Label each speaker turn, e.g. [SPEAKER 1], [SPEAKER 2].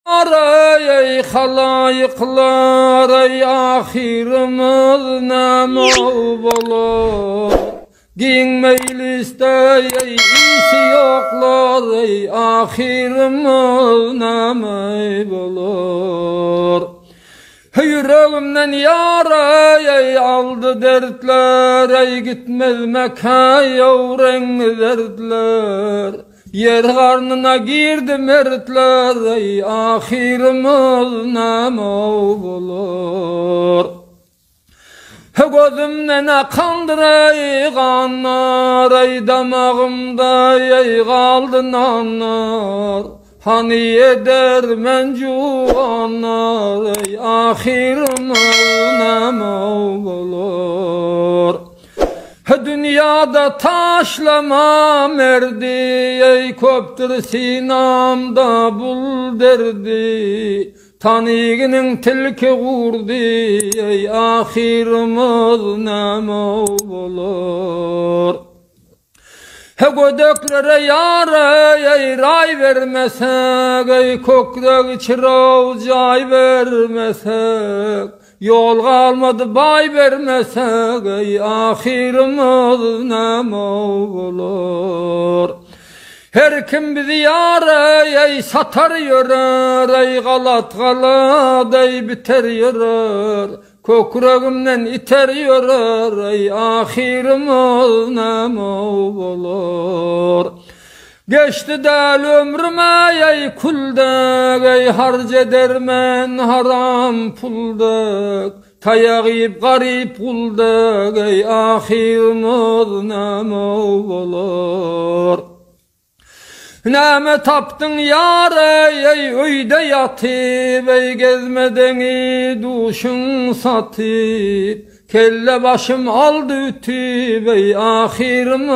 [SPEAKER 1] Ey halayıklar, ey ahirimiz neme olur? Giyinmeyliste ey isi yoklar, ey ahirimiz neme olur? Yüreğimden yara ey aldı dertler, ey gitmez Mekke yavren dertler. Yer karnına girdi mertler, ey ahirimiz neme olur? Gözümden akandır ey kanlar, ey damağımda ey kaldı nanlar. Hani eder mencuanlar, ey ahirimiz neme olur? Dünyada taşlama merdi, ey köptür sinamda bul derdi. Taniginin tilki vurdu, ey ahirimiz neme olur? Gödeklere yara ey ray vermesek, ey kökdeki çırav cay vermesek, yol kalmadı bay vermesek, ey ahirimiz neme olur? Her kim bizi yara ey satar yürür, ey galat galat ey biter yürür. Kökreğimden iter yürür, ey ahirimiz neme olur? Geçti del ömrüme ey kuldek, ey harc edermen haram puldek. Tayağıyıp garip kuldek, ey ahirimiz neme olur? Neme taptın yar ey öyde yatıp, ey gezmeden duşun satıp. Kelle başım aldı ütüp, ey ahirimiz